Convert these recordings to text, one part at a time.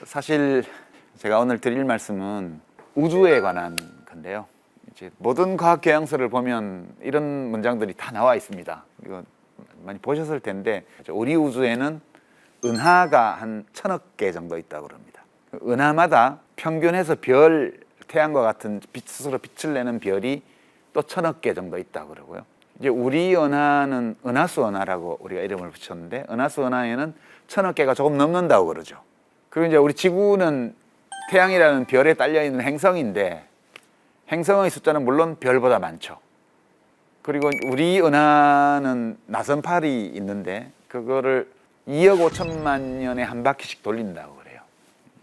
사실 제가 오늘 드릴 말씀은 우주에 관한 건데요. 이제 모든 과학 교양서를 보면 이런 문장들이 다 나와 있습니다. 이거 많이 보셨을 텐데, 우리 우주에는 은하가 한 1000억 개 정도 있다고 그럽니다. 은하마다 평균해서 별, 태양과 같은 스스로 빛을 내는 별이 또 1000억 개 정도 있다고 그러고요. 이제 우리 은하는 은하수 은하라고 우리가 이름을 붙였는데, 은하수 은하에는 1000억 개가 조금 넘는다고 그러죠. 그리고 이제 우리 지구는 태양이라는 별에 딸려 있는 행성인데, 행성의 숫자는 물론 별보다 많죠. 그리고 우리 은하는 나선팔이 있는데 그거를 2억 5천만 년에 한 바퀴씩 돌린다고 그래요.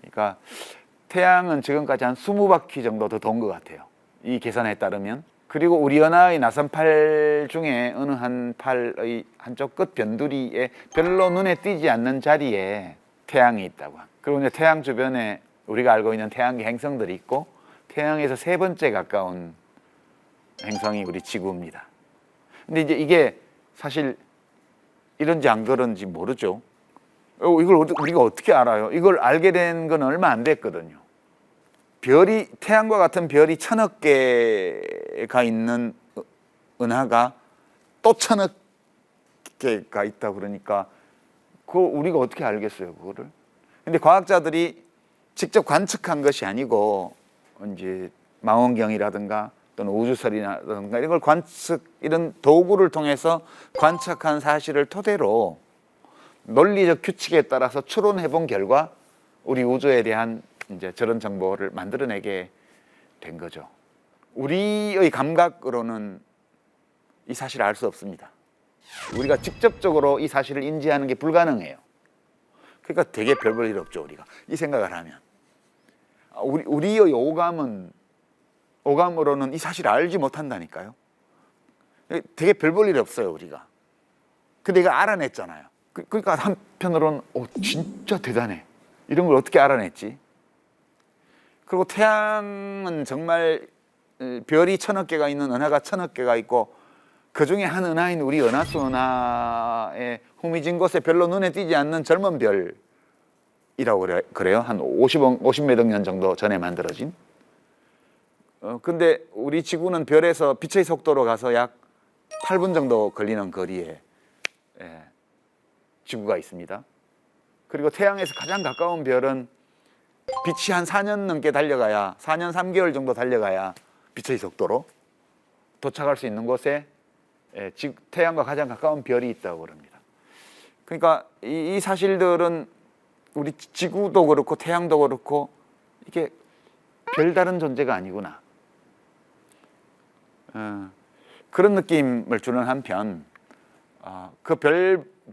그러니까 태양은 지금까지 한 20바퀴 정도 더 돈 것 같아요, 이 계산에 따르면. 그리고 우리 은하의 나선팔 중에 어느 한 팔의 한쪽 끝 변두리에 별로 눈에 띄지 않는 자리에 태양이 있다고. 그리고 이제 태양 주변에 우리가 알고 있는 태양계 행성들이 있고, 태양에서 세 번째 가까운 행성이 우리 지구입니다. 근데 이제 이게 사실 이런지 안 그런지 모르죠. 이걸 우리가 어떻게 알아요? 이걸 알게 된 건 얼마 안 됐거든요. 별이, 태양과 같은 별이 1000억 개가 있는 은하가 또 1000억 개가 있다 그러니까 그거 우리가 어떻게 알겠어요, 그거를? 근데 과학자들이 직접 관측한 것이 아니고 이제 망원경이라든가 또는 우주설이라든가 이런 걸 이런 도구를 통해서 관측한 사실을 토대로 논리적 규칙에 따라서 추론해 본 결과 우리 우주에 대한 이제 저런 정보를 만들어내게 된 거죠. 우리의 감각으로는 이 사실을 알 수 없습니다. 우리가 직접적으로 이 사실을 인지하는 게 불가능해요. 그러니까 되게 별 볼 일 없죠, 우리가 이 생각을 하면. 우리의 오감으로는 이 사실을 알지 못한다니까요. 되게 별 볼 일 없어요, 우리가. 근데 이거 알아냈잖아요. 그러니까 한편으로는 진짜 대단해, 이런 걸 어떻게 알아냈지? 그리고 태양은 정말 별이 1000억 개가 있는 은하가 1000억 개가 있고, 그 중에 한 은하인 우리 은하수 은하의 후미진 곳에 별로 눈에 띄지 않는 젊은 별이라고 그래요. 한 50몇 억 년 정도 전에 만들어진. 근데 우리 지구는 별에서 빛의 속도로 가서 약 8분 정도 걸리는 거리에 지구가 있습니다. 그리고 태양에서 가장 가까운 별은 빛이 한 4년 넘게 달려가야, 4년 3개월 정도 달려가야 빛의 속도로 도착할 수 있는 곳에 태양과 가장 가까운 별이 있다고 그럽니다. 그러니까 이 사실들은 우리 지구도 그렇고 태양도 그렇고 이게 별다른 존재가 아니구나, 그런 느낌을 주는 한편, 그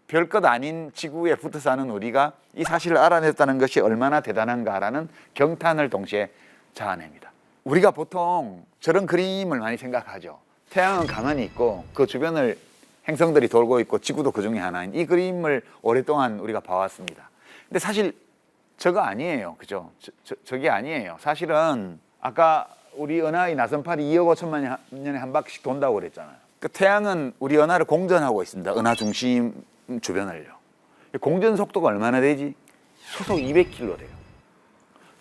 별것 아닌 지구에 붙어 사는 우리가 이 사실을 알아냈다는 것이 얼마나 대단한가라는 경탄을 동시에 자아냅니다. 우리가 보통 저런 그림을 많이 생각하죠. 태양은 가만히 있고 그 주변을 행성들이 돌고 있고 지구도 그 중에 하나인 이 그림을 오랫동안 우리가 봐왔습니다. 근데 사실 저거 아니에요, 그죠? 저게 아니에요. 사실은 아까 우리 은하의 나선팔이 2억 5천만 년에 한 바퀴씩 돈다고 그랬잖아요. 그 태양은 우리 은하를 공전하고 있습니다. 은하 중심 주변을요. 공전 속도가 얼마나 되지? 초속 200km 돼요.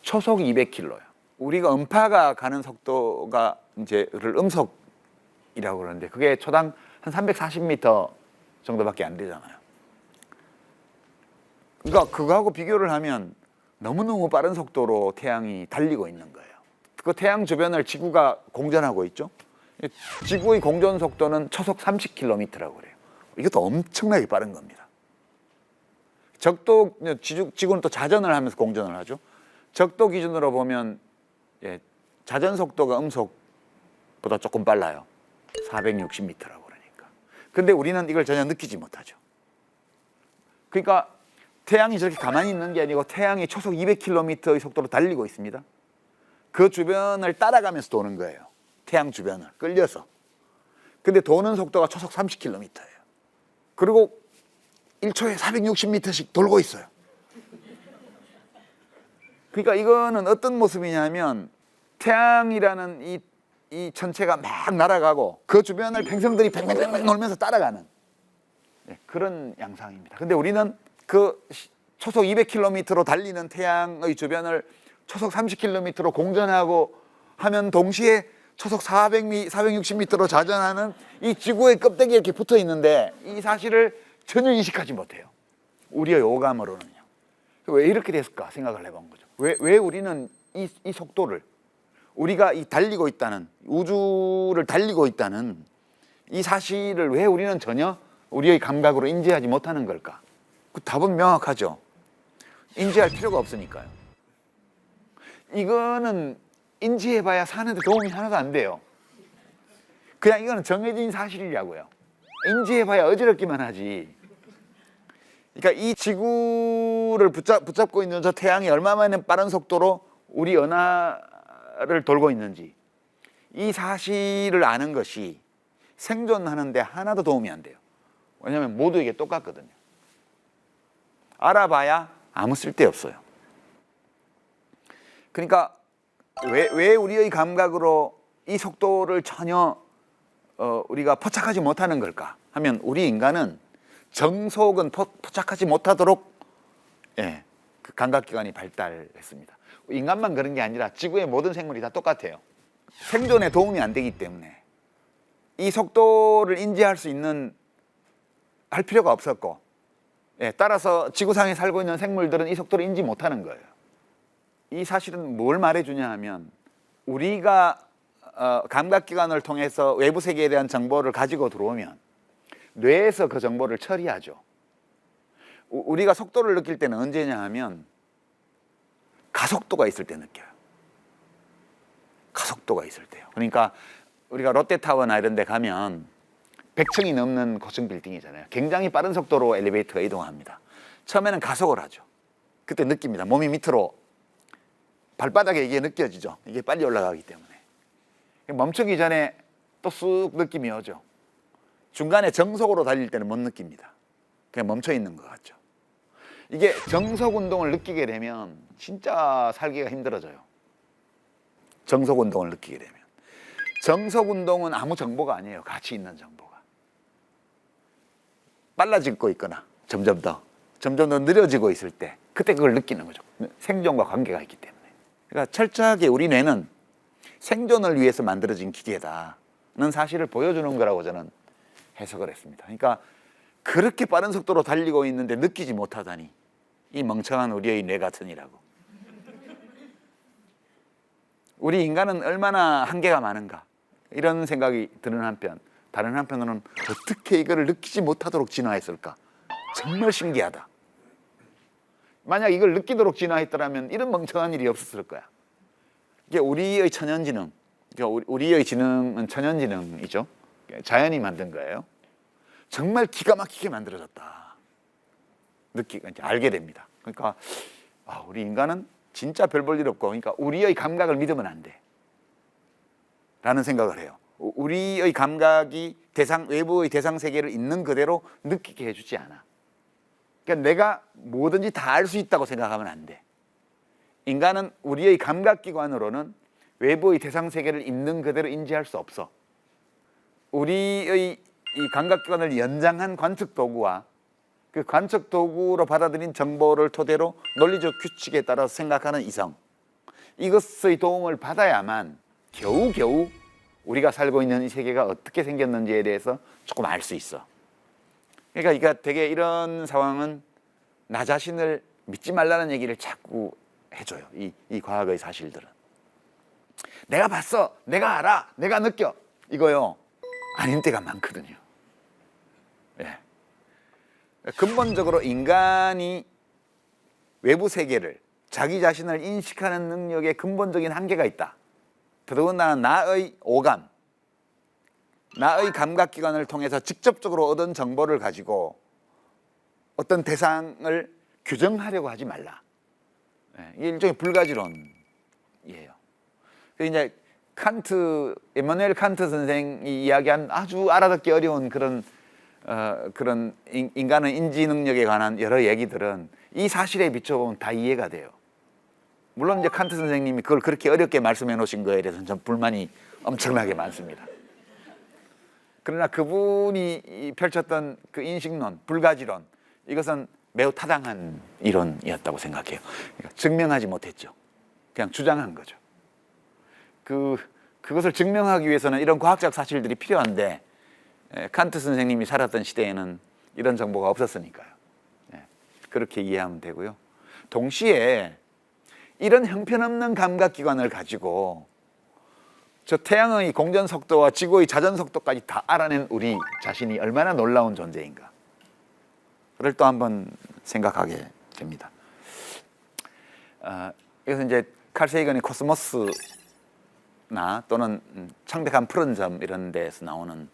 초속 200km요. 우리가 음파가 가는 속도가 이제를 음속이라고 그러는데 그게 초당 한 340m 정도밖에 안 되잖아요. 그러니까 그거하고 비교를 하면 너무너무 빠른 속도로 태양이 달리고 있는 거예요. 그 태양 주변을 지구가 공전하고 있죠. 지구의 공전 속도는 초속 30km라고 그래요. 이것도 엄청나게 빠른 겁니다. 적도, 지구는 또 자전을 하면서 공전을 하죠. 적도 기준으로 보면 자전 속도가 음속보다 조금 빨라요. 460m라고 그러니까. 근데 우리는 이걸 전혀 느끼지 못하죠. 그러니까 태양이 저렇게 가만히 있는 게 아니고 태양이 초속 200km의 속도로 달리고 있습니다. 그 주변을 따라가면서 도는 거예요. 태양 주변을 끌려서. 근데 도는 속도가 초속 30km예요. 그리고 1초에 460m씩 돌고 있어요. 그러니까 이거는 어떤 모습이냐면 태양이라는 이 천체가 막 날아가고 그 주변을 행성들이 뱅뱅뱅 놀면서 따라가는 그런 양상입니다. 근데 우리는 그 초속 200km로 달리는 태양의 주변을 초속 30km로 공전하고 하면 동시에 초속 460m로 자전하는 이 지구의 껍데기에 이렇게 붙어 있는데 이 사실을 전혀 인식하지 못해요. 우리의 오감으로는요. 왜 이렇게 됐을까 생각을 해본 거죠. 왜 우리는 이 속도를, 우리가 이 달리고 있다는, 우주를 달리고 있다는 이 사실을 왜 우리는 전혀 우리의 감각으로 인지하지 못하는 걸까? 그 답은 명확하죠. 인지할 필요가 없으니까요. 이거는 인지해봐야 사는데 도움이 하나도 안 돼요. 그냥 이거는 정해진 사실이라고요. 인지해봐야 어지럽기만 하지. 그러니까 이 지구를 붙잡고 있는 저 태양이 얼마만에 빠른 속도로 우리 은하를 돌고 있는지, 이 사실을 아는 것이 생존하는데 하나도 도움이 안 돼요. 왜냐하면 모두에게 똑같거든요. 알아봐야 아무 쓸데 없어요. 그러니까 왜 우리의 감각으로 이 속도를 전혀 우리가 포착하지 못하는 걸까 하면, 우리 인간은 정속은 포착하지 못하도록 그 감각기관이 발달했습니다. 인간만 그런 게 아니라 지구의 모든 생물이 다 똑같아요. 생존에 도움이 안 되기 때문에 이 속도를 인지할 수 있는, 할 필요가 없었고, 따라서 지구상에 살고 있는 생물들은 이 속도를 인지 못하는 거예요. 이 사실은 뭘 말해주냐 하면, 우리가 감각기관을 통해서 외부 세계에 대한 정보를 가지고 들어오면 뇌에서 그 정보를 처리하죠. 우리가 속도를 느낄 때는 언제냐 하면 가속도가 있을 때 느껴요. 가속도가 있을 때요. 그러니까 우리가 롯데타워나 이런 데 가면 100층이 넘는 고층 빌딩이잖아요. 굉장히 빠른 속도로 엘리베이터가 이동합니다. 처음에는 가속을 하죠. 그때 느낍니다. 몸이 밑으로, 발바닥에 이게 느껴지죠. 이게 빨리 올라가기 때문에. 멈추기 전에 또 쑥 느낌이 오죠. 중간에 정속으로 달릴 때는 못 느낍니다. 그냥 멈춰 있는 것 같죠. 이게 정속 운동을 느끼게 되면 진짜 살기가 힘들어져요. 정속 운동을 느끼게 되면. 정속 운동은 아무 정보가 아니에요. 가치 있는 정보가. 빨라지고 있거나 점점 더 느려지고 있을 때, 그때 그걸 느끼는 거죠. 생존과 관계가 있기 때문에. 그러니까 철저하게 우리 뇌는 생존을 위해서 만들어진 기계다는 사실을 보여주는 거라고 저는 해석을 했습니다. 그러니까 그렇게 빠른 속도로 달리고 있는데 느끼지 못하다니, 이 멍청한 우리의 뇌 같으니라고. 우리 인간은 얼마나 한계가 많은가, 이런 생각이 드는 한편, 다른 한편으로는 어떻게 이거를 느끼지 못하도록 진화했을까? 정말 신기하다. 만약 이걸 느끼도록 진화했더라면 이런 멍청한 일이 없었을 거야. 이게 우리의 천연지능, 우리의 지능은 천연지능이죠. 자연이 만든 거예요. 정말 기가 막히게 만들어졌다. 알게 됩니다. 그러니까 우리 인간은 진짜 별 볼 일 없고, 그러니까 우리의 감각을 믿으면 안 돼 라는 생각을 해요. 우리의 감각이 외부의 대상 세계를 있는 그대로 느끼게 해주지 않아. 그러니까 내가 뭐든지 다 알 수 있다고 생각하면 안 돼. 인간은 우리의 감각기관으로는 외부의 대상 세계를 있는 그대로 인지할 수 없어. 우리의 이 감각기관을 연장한 관측 도구와 그 관측 도구로 받아들인 정보를 토대로 논리적 규칙에 따라서 생각하는 이성, 이것의 도움을 받아야만 겨우겨우 우리가 살고 있는 이 세계가 어떻게 생겼는지에 대해서 조금 알 수 있어. 그러니까 되게 이런 상황은 나 자신을 믿지 말라는 얘기를 자꾸 해줘요. 이 과학의 사실들은. 내가 봤어, 내가 알아, 내가 느껴, 이거요 아닌 때가 많거든요. 근본적으로 인간이 외부 세계를, 자기 자신을 인식하는 능력에 근본적인 한계가 있다. 더더군다나 나의 오감, 나의 감각기관을 통해서 직접적으로 얻은 정보를 가지고 어떤 대상을 규정하려고 하지 말라. 이게 일종의 불가지론이에요. 이제 에마누엘 칸트 선생이 이야기한 아주 알아듣기 어려운 그런 인간의 인지 능력에 관한 여러 얘기들은 이 사실에 비춰보면 다 이해가 돼요. 물론 이제 칸트 선생님이 그걸 그렇게 어렵게 말씀해 놓으신 거에 대해서는 전 불만이 엄청나게 많습니다. 그러나 그분이 펼쳤던 그 인식론, 불가지론, 이것은 매우 타당한 이론이었다고 생각해요. 그러니까 증명하지 못했죠. 그냥 주장한 거죠. 그것을 증명하기 위해서는 이런 과학적 사실들이 필요한데 칸트 선생님이 살았던 시대에는 이런 정보가 없었으니까요. 그렇게 이해하면 되고요. 동시에 이런 형편없는 감각기관을 가지고 저 태양의 공전 속도와 지구의 자전 속도까지 다 알아낸 우리 자신이 얼마나 놀라운 존재인가를 또 한번 생각하게 됩니다. 이것은 이제 칼 세이건의 코스모스나 또는 창백한 푸른 점 이런 데에서 나오는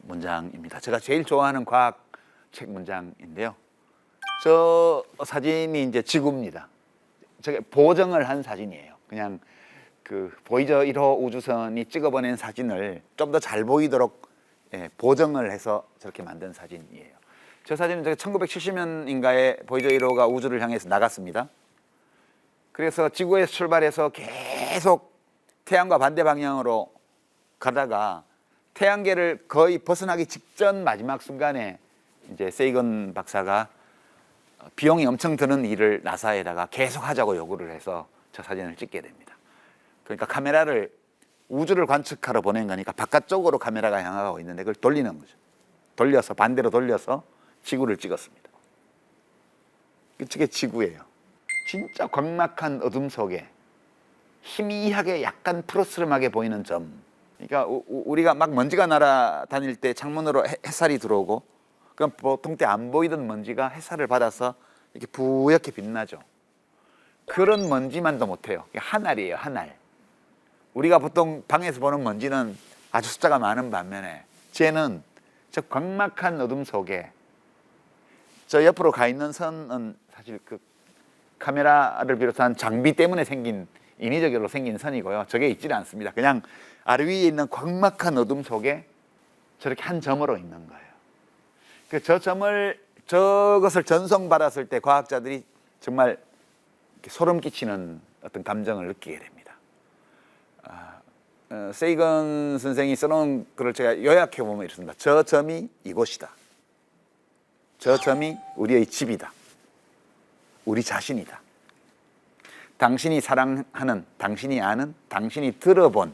문장입니다. 제가 제일 좋아하는 과학책 문장인데요. 저 사진이 이제 지구입니다. 저게 보정을 한 사진이에요. 그냥 그 보이저 1호 우주선이 찍어보낸 사진을 좀 더 잘 보이도록 보정을 해서 저렇게 만든 사진이에요. 저 사진은 1970년인가에 보이저 1호가 우주를 향해서 나갔습니다. 그래서 지구에서 출발해서 계속 태양과 반대 방향으로 가다가 태양계를 거의 벗어나기 직전 마지막 순간에 이제 세이건 박사가 비용이 엄청 드는 일을 나사에다가 계속 하자고 요구를 해서 저 사진을 찍게 됩니다. 그러니까 카메라를 우주를 관측하러 보낸 거니까 바깥쪽으로 카메라가 향하고 있는데 그걸 돌리는 거죠. 돌려서 반대로 돌려서 지구를 찍었습니다. 그게 지구예요. 진짜 광막한 어둠 속에 희미하게 약간 푸르스름하게 보이는 점. 그러니까 우리가 막 먼지가 날아다닐 때 창문으로 햇살이 들어오고 그럼 보통 때 안 보이던 먼지가 햇살을 받아서 이렇게 부옇게 빛나죠. 그런 먼지만도 못해요. 하늘이에요, 하늘. 우리가 보통 방에서 보는 먼지는 아주 숫자가 많은 반면에 쟤는 저 광막한 어둠 속에 저 옆으로 가 있는 선은 사실 그 카메라를 비롯한 장비 때문에 생긴 인위적으로 생긴 선이고요. 저게 있지는 않습니다. 그냥 아래 위에 있는 광막한 어둠 속에 저렇게 한 점으로 있는 거예요. 저것을 전송받았을 때 과학자들이 정말 소름 끼치는 어떤 감정을 느끼게 됩니다. 세이건 선생이 써놓은 글을 제가 요약해 보면 이렇습니다. 저 점이 이곳이다. 저 점이 우리의 집이다. 우리 자신이다. 당신이 사랑하는, 당신이 아는, 당신이 들어본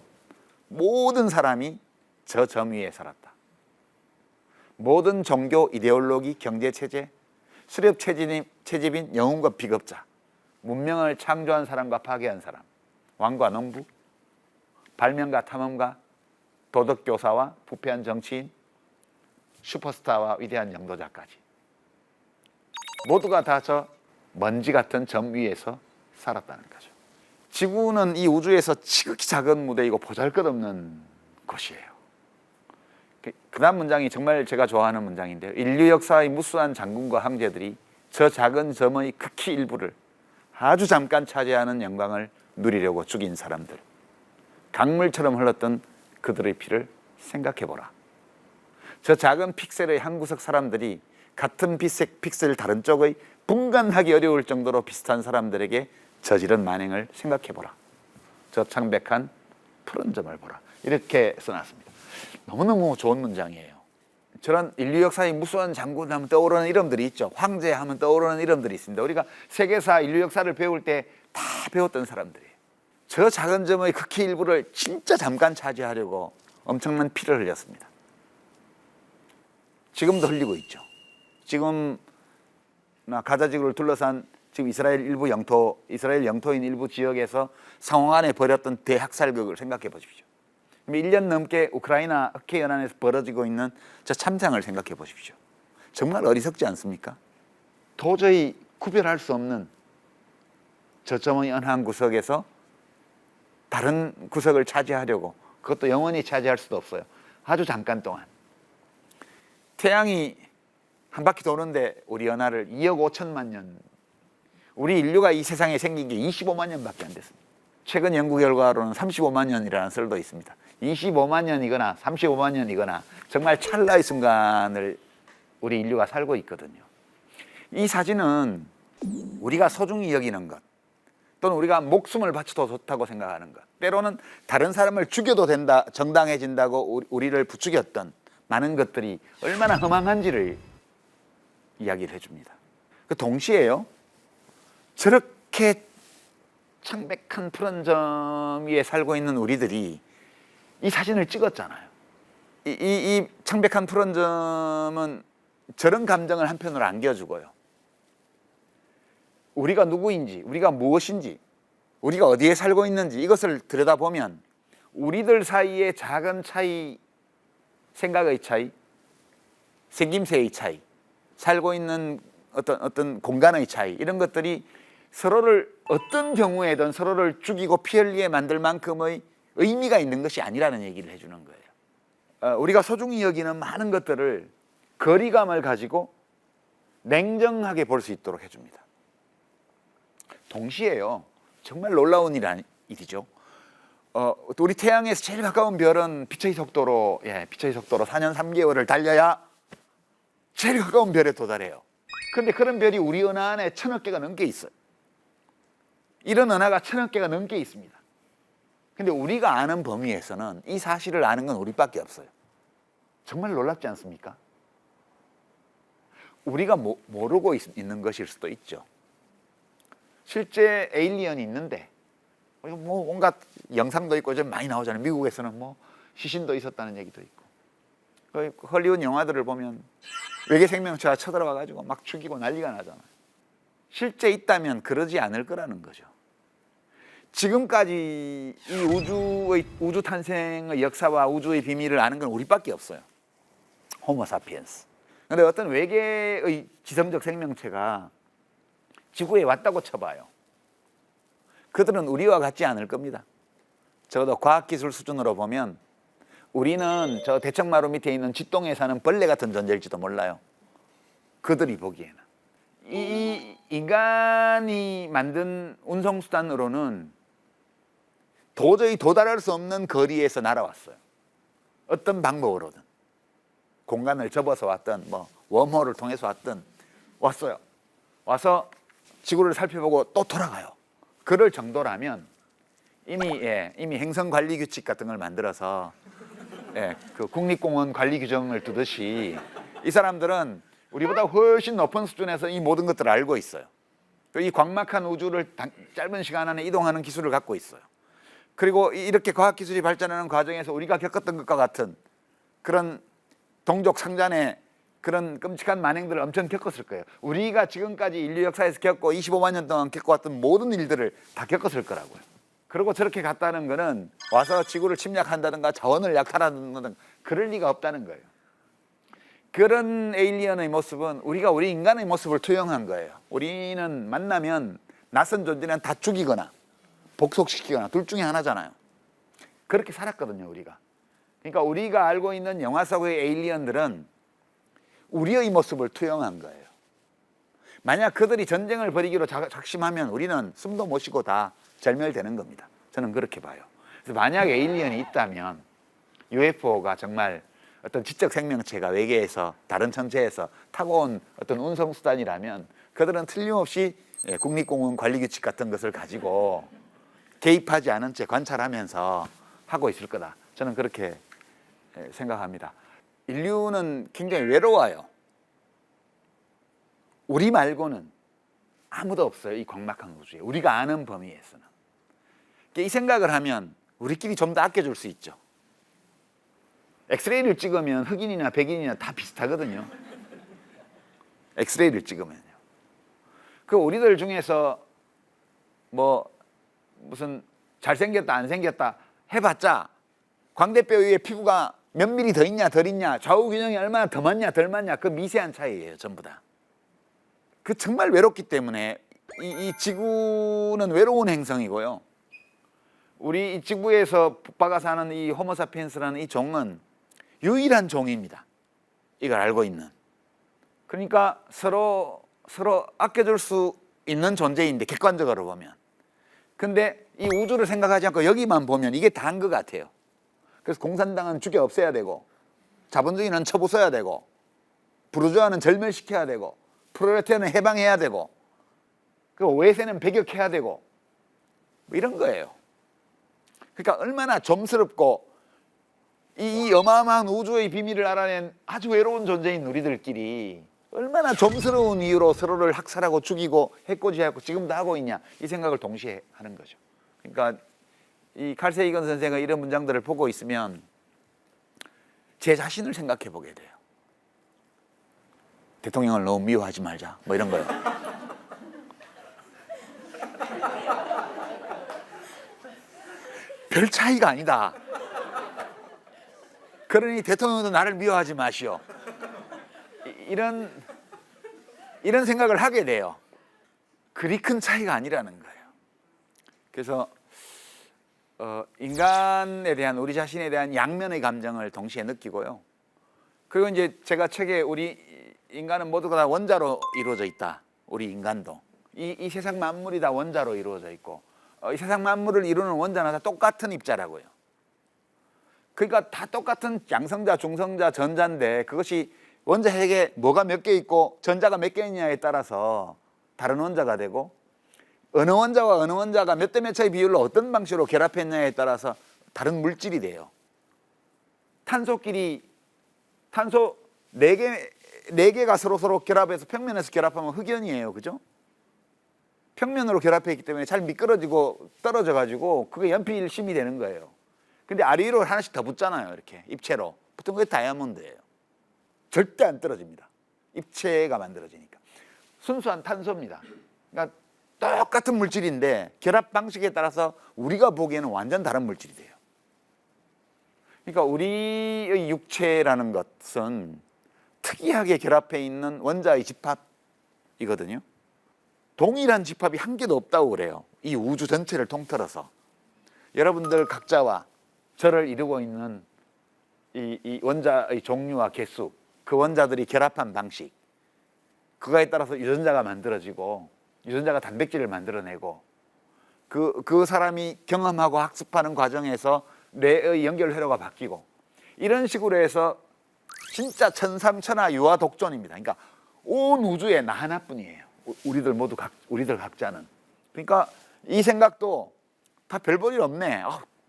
모든 사람이 저 점 위에 살았다. 모든 종교, 이데올로기, 경제체제, 수렵 채집인 영웅과 비겁자, 문명을 창조한 사람과 파괴한 사람, 왕과 농부, 발명가, 탐험가, 도덕교사와 부패한 정치인, 슈퍼스타와 위대한 영도자까지 모두가 다 저 먼지 같은 점 위에서 살았다는 거죠. 지구는 이 우주에서 지극히 작은 무대이고 보잘것없는 곳이에요. 그 다음 문장이 정말 제가 좋아하는 문장인데요. 인류 역사의 무수한 장군과 황제들이 저 작은 점의 극히 일부를 아주 잠깐 차지하는 영광을 누리려고 죽인 사람들, 강물처럼 흘렀던 그들의 피를 생각해보라. 저 작은 픽셀의 한 구석 사람들이 같은 빛색 픽셀 다른 쪽의 분간하기 어려울 정도로 비슷한 사람들에게 저지른 만행을 생각해보라. 저 창백한 푸른 점을 보라. 이렇게 써놨습니다. 너무너무 좋은 문장이에요. 저런 인류 역사의 무수한 장군 하면 떠오르는 이름들이 있죠. 황제 하면 떠오르는 이름들이 있습니다. 우리가 세계사 인류 역사를 배울 때 다 배웠던 사람들이에요. 저 작은 점의 극히 일부를 진짜 잠깐 차지하려고 엄청난 피를 흘렸습니다. 지금도 흘리고 있죠. 지금 가자지구를 둘러싼 지금 이스라엘 영토인 일부 지역에서 상황안에 벌였던 대학살극을 생각해 보십시오. 1년 넘게 우크라이나 흑해 연안에서 벌어지고 있는 저 참상을 생각해 보십시오. 정말 어리석지 않습니까? 도저히 구별할 수 없는 저점의 어느 한 구석에서 다른 구석을 차지하려고, 그것도 영원히 차지할 수도 없어요. 아주 잠깐 동안. 태양이 한 바퀴 도는데 우리 연하를 2억 5천만 년, 우리 인류가 이 세상에 생긴 게 25만 년밖에 안 됐습니다. 최근 연구 결과로는 35만 년이라는 썰도 있습니다. 25만 년이거나 35만 년이거나 정말 찰나의 순간을 우리 인류가 살고 있거든요. 이 사진은 우리가 소중히 여기는 것, 또는 우리가 목숨을 바쳐도 좋다고 생각하는 것, 때로는 다른 사람을 죽여도 된다, 정당해진다고 우리를 부추겼던 많은 것들이 얼마나 허망한지를 이야기를 해줍니다. 그 동시에요, 저렇게 창백한 푸른 점 위에 살고 있는 우리들이 이 사진을 찍었잖아요. 이 창백한 푸른 점은 저런 감정을 한편으로 안겨주고요. 우리가 누구인지, 우리가 무엇인지, 우리가 어디에 살고 있는지 이것을 들여다보면 우리들 사이의 작은 차이, 생각의 차이, 생김새의 차이, 살고 있는 어떤 공간의 차이, 이런 것들이 서로를 어떤 경우에든 서로를 죽이고 피 흘리게 만들 만큼의 의미가 있는 것이 아니라는 얘기를 해주는 거예요. 우리가 소중히 여기는 많은 것들을 거리감을 가지고 냉정하게 볼 수 있도록 해줍니다. 동시에요, 정말 놀라운 일이죠. 우리 태양에서 제일 가까운 별은 빛의 속도로 4년 3개월을 달려야 제일 가까운 별에 도달해요. 그런데 그런 별이 우리 은하 안에 1000억 개가 넘게 있어요. 이런 은하가 1000억 개가 넘게 있습니다. 근데 우리가 아는 범위에서는 이 사실을 아는 건 우리밖에 없어요. 정말 놀랍지 않습니까? 우리가 모르고 있는 것일 수도 있죠. 실제 에일리언이 있는데 뭐 온갖 영상도 있고 좀 많이 나오잖아요. 미국에서는 뭐 시신도 있었다는 얘기도 있고, 헐리우드 영화들을 보면 외계 생명체가 쳐들어와 가지고 막 죽이고 난리가 나잖아요. 실제 있다면 그러지 않을 거라는 거죠. 지금까지 이 우주 탄생의 역사와 우주의 비밀을 아는 건 우리밖에 없어요. 호모 사피엔스. 그런데 어떤 외계의 지성적 생명체가 지구에 왔다고 쳐봐요. 그들은 우리와 같지 않을 겁니다. 적어도 과학기술 수준으로 보면 우리는 저 대청마루 밑에 있는 쥐똥에 사는 벌레 같은 존재일지도 몰라요. 그들이 보기에는. 이 인간이 만든 운송수단으로는 도저히 도달할 수 없는 거리에서 날아왔어요. 어떤 방법으로든. 공간을 접어서 왔든 뭐 웜홀을 통해서 왔든 왔어요. 와서 지구를 살펴보고 또 돌아가요. 그럴 정도라면 이미 행성 관리 규칙 같은 걸 만들어서 그 국립공원 관리 규정을 두듯이 이 사람들은 우리보다 훨씬 높은 수준에서 이 모든 것들을 알고 있어요. 이 광막한 우주를 짧은 시간 안에 이동하는 기술을 갖고 있어요. 그리고 이렇게 과학기술이 발전하는 과정에서 우리가 겪었던 것과 같은 그런 동족 상잔의 그런 끔찍한 만행들을 엄청 겪었을 거예요. 우리가 지금까지 인류 역사에서 겪고 25만 년 동안 겪어왔던 모든 일들을 다 겪었을 거라고요. 그리고 저렇게 갔다는 거는 와서 지구를 침략한다든가 자원을 약탈한다든가 그럴 리가 없다는 거예요. 그런 에일리언의 모습은 우리가 우리 인간의 모습을 투영한 거예요. 우리는 만나면 낯선 존재는 다 죽이거나 복속시키거나 둘 중에 하나잖아요. 그렇게 살았거든요, 우리가. 그러니까 우리가 알고 있는 영화 속의 에일리언들은 우리의 모습을 투영한 거예요. 만약 그들이 전쟁을 벌이기로 작심하면 우리는 숨도 못 쉬고 다 절멸되는 겁니다. 저는 그렇게 봐요. 그래서 만약 에일리언이 있다면 UFO가 정말 어떤 지적 생명체가 외계에서 다른 천체에서 타고 온 어떤 운송수단이라면 그들은 틀림없이 국립공원 관리규칙 같은 것을 가지고 개입하지 않은 채 관찰하면서 하고 있을 거다. 저는 그렇게 생각합니다. 인류는 굉장히 외로워요. 우리 말고는 아무도 없어요. 이 광막한 우주에. 우리가 아는 범위에서는. 이 생각을 하면 우리끼리 좀 더 아껴줄 수 있죠. 엑스레이를 찍으면 흑인이나 백인이나 다 비슷하거든요. 엑스레이를 찍으면요. 그 우리들 중에서 뭐 무슨 잘생겼다 안 생겼다 해봤자 광대뼈 위에 피부가 몇 미리 더 있냐 덜 있냐 좌우 균형이 얼마나 더 맞냐 덜 맞냐 그 미세한 차이예요. 전부 다. 그 정말 외롭기 때문에 이 지구는 외로운 행성이고요. 우리 이 지구에서 북박아 사는 이 호모사피엔스라는 이 종은 유일한 종입니다. 이걸 알고 있는. 그러니까 서로 아껴줄 수 있는 존재인데 객관적으로 보면. 근데 이 우주를 생각하지 않고 여기만 보면 이게 다인 것 같아요. 그래서 공산당은 죽여 없애야 되고 자본주의는 쳐부숴야 되고 부르주아는 절멸시켜야 되고 프롤레타리아는 해방해야 되고 그 외세는 배격해야 되고 뭐 이런 거예요. 그러니까 얼마나 좀스럽고 이 어마어마한 우주의 비밀을 알아낸 아주 외로운 존재인 우리들끼리 얼마나 좀스러운 이유로 서로를 학살하고 죽이고 해코지하고 지금도 하고 있냐, 이 생각을 동시에 하는 거죠. 그러니까 이 칼 세이건 선생의 이런 문장들을 보고 있으면 제 자신을 생각해 보게 돼요. 대통령을 너무 미워하지 말자, 뭐 이런 거요. 별 차이가 아니다. 그러니 대통령도 나를 미워하지 마시오. 이런 생각을 하게 돼요. 그리 큰 차이가 아니라는 거예요. 그래서 인간에 대한, 우리 자신에 대한 양면의 감정을 동시에 느끼고요. 그리고 이제 제가 책에 우리 인간은 모두가 다 원자로 이루어져 있다. 우리 인간도. 이 세상 만물이 다 원자로 이루어져 있고, 이 세상 만물을 이루는 원자는 다 똑같은 입자라고요. 그러니까 다 똑같은 양성자, 중성자, 전자인데 그것이 원자 핵에 뭐가 몇 개 있고 전자가 몇 개 있냐에 따라서 다른 원자가 되고, 어느 원자와 어느 원자가 몇 대 몇 차의 비율로 어떤 방식으로 결합했냐에 따라서 다른 물질이 돼요. 탄소끼리, 탄소 4개가 서로 결합해서 평면에서 결합하면 흑연이에요. 그죠? 평면으로 결합해 있기 때문에 잘 미끄러지고 떨어져 가지고 그게 연필심이 되는 거예요. 근데 아래로 하나씩 더 붙잖아요. 이렇게 입체로 붙은 게 다이아몬드예요. 절대 안 떨어집니다. 입체가 만들어지니까. 순수한 탄소입니다. 그러니까 똑같은 물질인데 결합 방식에 따라서 우리가 보기에는 완전 다른 물질이 돼요. 그러니까 우리의 육체라는 것은 특이하게 결합해 있는 원자의 집합이거든요. 동일한 집합이 한 개도 없다고 그래요. 이 우주 전체를 통틀어서. 여러분들 각자와 저를 이루고 있는 이 원자의 종류와 개수, 그 원자들이 결합한 방식, 그거에 따라서 유전자가 만들어지고, 유전자가 단백질을 만들어내고, 그 사람이 경험하고 학습하는 과정에서 뇌의 연결 회로가 바뀌고, 이런 식으로 해서 진짜 천삼천하 유아독존입니다. 그러니까 온 우주에 나 하나뿐이에요. 우리들 모두 우리들 각자는. 그러니까 이 생각도 다 별 볼 일 없네.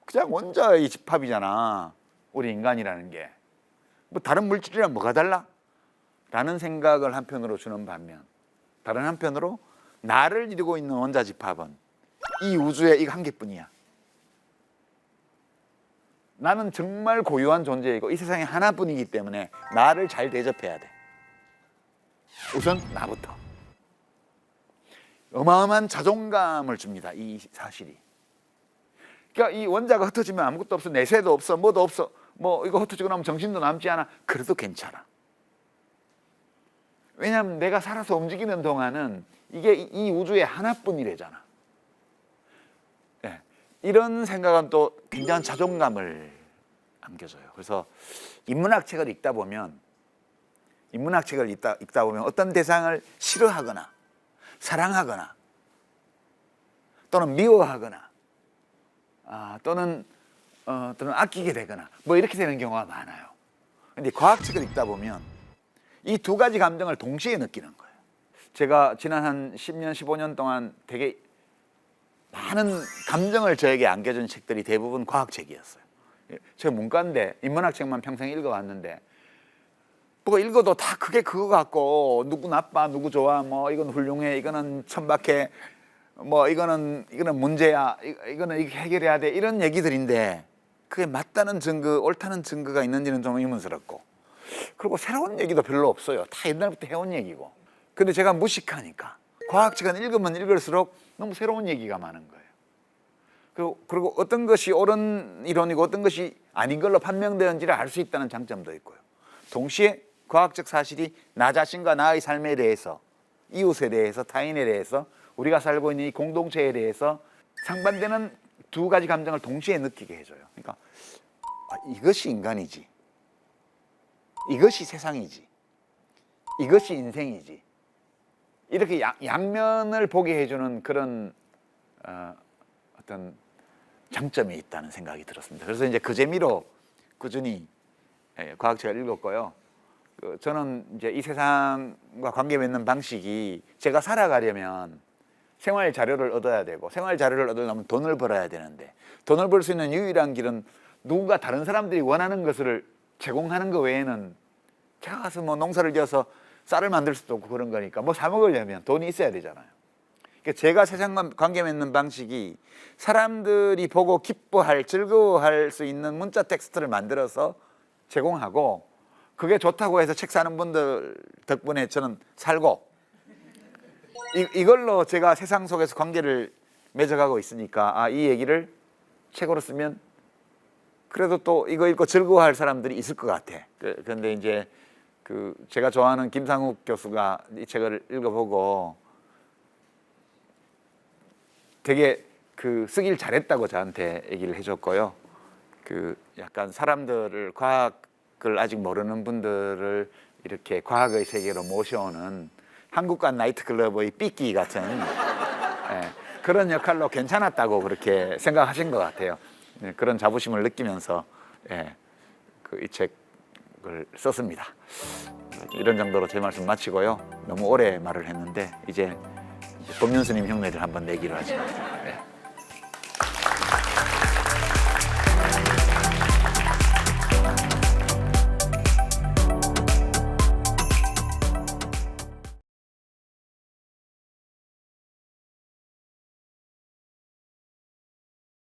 그냥 원자의 집합이잖아. 우리 인간이라는 게. 뭐 다른 물질이랑 뭐가 달라? 라는 생각을 한편으로 주는 반면, 다른 한편으로 나를 이루고 있는 원자 집합은 이 우주에 이거 한 개뿐이야. 나는 정말 고유한 존재이고 이 세상에 하나뿐이기 때문에 나를 잘 대접해야 돼. 우선 나부터. 어마어마한 자존감을 줍니다. 이 사실이. 그러니까 이 원자가 흩어지면 아무것도 없어. 내세도 없어. 뭐도 없어. 뭐 이거 흩어지고 나면 정신도 남지 않아. 그래도 괜찮아. 왜냐하면 내가 살아서 움직이는 동안은 이게 이 우주에 하나뿐이래잖아. 네. 이런 생각은 또 굉장한 자존감을 안겨줘요. 그래서 인문학 책을 읽다 보면 어떤 대상을 싫어하거나 사랑하거나 또는 미워하거나 또는 아끼게 되거나 뭐 이렇게 되는 경우가 많아요. 근데 과학책을 읽다 보면 이 두 가지 감정을 동시에 느끼는 거예요. 제가 지난 한 10년, 15년 동안 되게 많은 감정을 저에게 안겨준 책들이 대부분 과학책이었어요. 제가 문과인데 인문학 책만 평생 읽어왔는데 뭐가 읽어도 다 그게 그거 같고, 누구 나빠, 누구 좋아, 뭐 이건 훌륭해, 이거는 천박해, 뭐 이거는 문제야, 이거는 이렇게 해결해야 돼, 이런 얘기들인데 그게 맞다는 증거, 옳다는 증거가 있는지는 좀 의문스럽고, 그리고 새로운 얘기도 별로 없어요. 다 옛날부터 해온 얘기고. 근데 제가 무식하니까 과학책은 읽으면 읽을수록 너무 새로운 얘기가 많은 거예요. 그리고 어떤 것이 옳은 이론이고 어떤 것이 아닌 걸로 판명되는지를 알 수 있다는 장점도 있고요. 동시에 과학적 사실이 나 자신과 나의 삶에 대해서, 이웃에 대해서, 타인에 대해서, 우리가 살고 있는 이 공동체에 대해서 상반되는 두 가지 감정을 동시에 느끼게 해줘요. 그러니까 이것이 인간이지, 이것이 세상이지, 이것이 인생이지, 이렇게 양면을 보게 해주는 그런 어떤 장점이 있다는 생각이 들었습니다. 그래서 이제 그 재미로 꾸준히 과학책을 읽었고요. 저는 이제 이 세상과 관계 맺는 방식이, 제가 살아가려면 생활 자료를 얻어야 되고, 생활 자료를 얻으려면 돈을 벌어야 되는데, 돈을 벌 수 있는 유일한 길은 누군가 다른 사람들이 원하는 것을 제공하는 것 외에는, 제가 가서 뭐 농사를 지어서 쌀을 만들 수도 없고 그런 거니까 뭐 사 먹으려면 돈이 있어야 되잖아요. 그러니까 제가 세상과 관계 맺는 방식이 사람들이 보고 기뻐할, 즐거워할 수 있는 문자 텍스트를 만들어서 제공하고 그게 좋다고 해서 책 사는 분들 덕분에 저는 살고 이걸로 제가 세상 속에서 관계를 맺어가고 있으니까 아, 이 얘기를 책으로 쓰면 그래도 또 이거 읽고 즐거워할 사람들이 있을 것 같아. 그런데 이제 그 제가 좋아하는 김상욱 교수가 이 책을 읽어보고 되게 그 쓰길 잘했다고 저한테 얘기를 해줬고요. 그 약간 사람들을 과학을 아직 모르는 분들을 이렇게 과학의 세계로 모셔오는 한국관 나이트클럽의 삐끼 같은 그런 역할로 괜찮았다고 그렇게 생각하신 것 같아요. 그런 자부심을 느끼면서 그 이 책을 썼습니다. 이런 정도로 제 말씀 마치고요. 너무 오래 말을 했는데 이제 법륜스님 흉내를 한번 내기로 하죠.